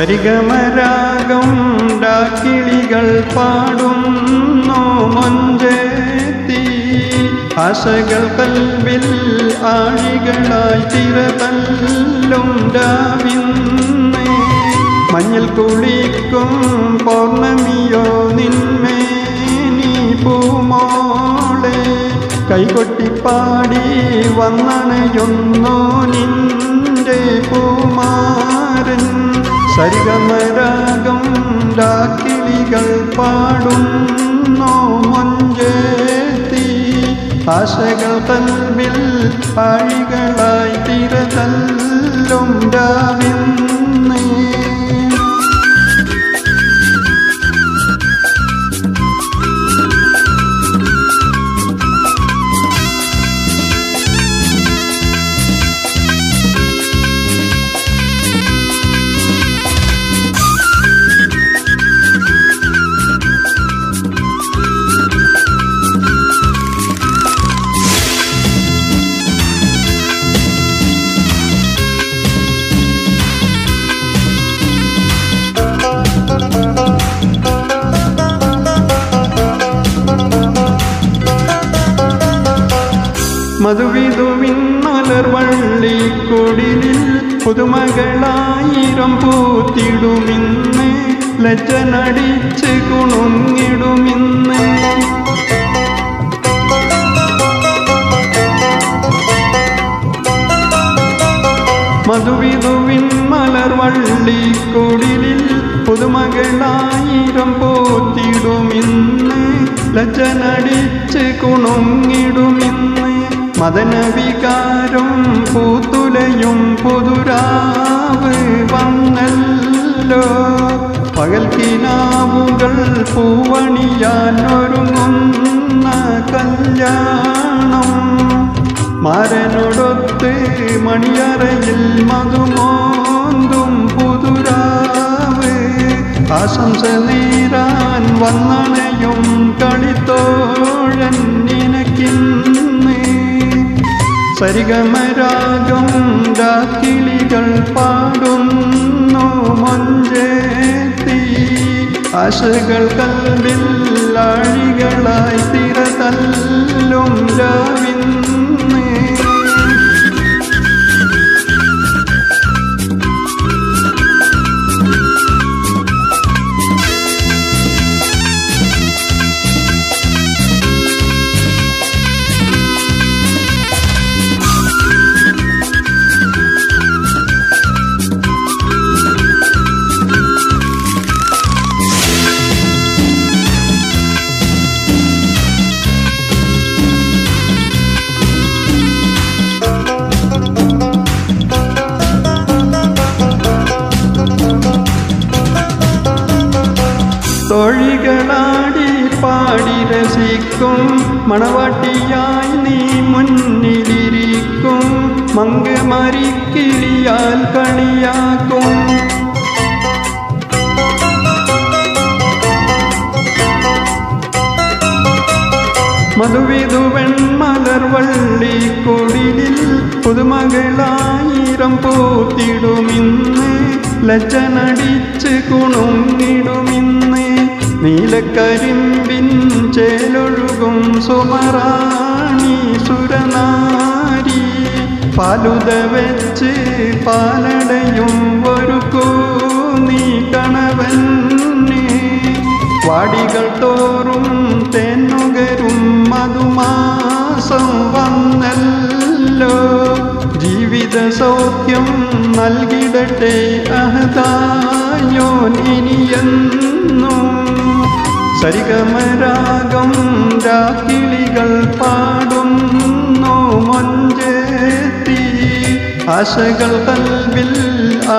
സരിഗമരാഗം ഡാക്കിളികൾ പാടുന്നു മൊഞ്ചേത്തി ആശകൾ കൽവിൽ ആഴികളായി തിരതല്ലും രാവിന്ന് മഞ്ഞൾ കുളിക്കും പൗർണമിയോ നിന്മേനി പൂമോളെ കൈകൊട്ടിപ്പാടി വന്നണയുന്നു നിന്റെ പൂമാരൻ സരിഗമരാഗം ഡാക്കിളികൾ പാടുന്നു മൊഞ്ചേത്തി ആശകൾ കൽവിൽ ആഴികളായി തിരതല്ലും രാവിന്ന് മധുവിധുവിൻ മലർവള്ളിക്കൊടിലിൽ പുതുമകളായിരം പൂത്തിടുമിന്ന് ലജ്ജനടിച്ച് കുണുങ്ങിടുമിന്ന് മധുവിധുവിൻ മലർവള്ളിക്കൊടിലിൽ പുതുമകളായിരം പൂത്തിടുമിന്ന് ലജ്ജനടിച്ച് കുണുങ്ങിടുമിന്ന് മദനവികാരം പൂത്തുലയും പുതുരാവ് വന്നല്ലോ പകൽക്കിനാവുകൾ പൂവണിയാൻ ഒരുങ്ങുന്ന കല്യാണം മാരനോടൊത്ത് മണിയറയിൽ മധുമോന്തും പുതുരാവ് ആശംസ നേരാൻ വന്നണയും കളിത്തോഴൻ നിനക്കിന്ന് സരിഗമരാഗം ഡാക്കിളികൾ പാടുന്നു മൊഞ്ചേത്തി ആശകൾ കൽവിൽ ആഴികളായി തിരതല്ലും രാവിന്ന് തോഴികളാടി പാടി രസിക്കും മണവാട്ടിയായി നീ മുന്നിലിരിക്കും മങ്കമാരിക്കിളിയാൽ കളിയാക്കും മധുവിധുവൻ മലർവള്ളിക്കൊടിലിൽ പുതുമകളായിരം പൂത്തിടുമിന്ന് ലജ്ജനടിച്ച് കുണുങ്ങിടുമിന്ന് നീലക്കരിമ്പിൻ ചേലൊഴുകും സുമറാണി സുരനാരി പാലുത വെച്ച് പാലടയും ഒരുക്കൂ നീ കണവന് വാടികൾ തോറും തേന്നുകരും മധുമാസം വന്നല്ലോ ജീവിത സൗഖ്യം നൽകിടട്ടെ അഹദായോൻ ഇനിയെന്നും സരിഗമരാഗം ഡാക്കിളികൾ പാടുന്നു മൊഞ്ചേത്തി ആശകൾ കൽവിൽ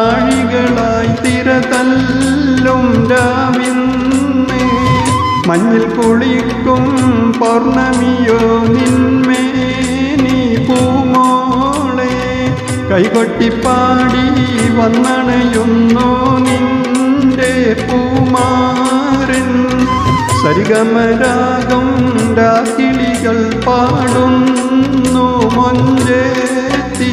ആഴികളായി തിരതല്ലും രാവിന്ന് മഞ്ഞിൽ കുളിക്കും പൗർണമിയോ നിന്മേനി പൂമോളെ കൈകൊട്ടിപ്പാടി വന്നണയുന്നു നിന്റെ പൂമാരൻ സരിഗമരാഗം ഡാക്കിളികൾ പാടുന്നു മൊഞ്ചേത്തി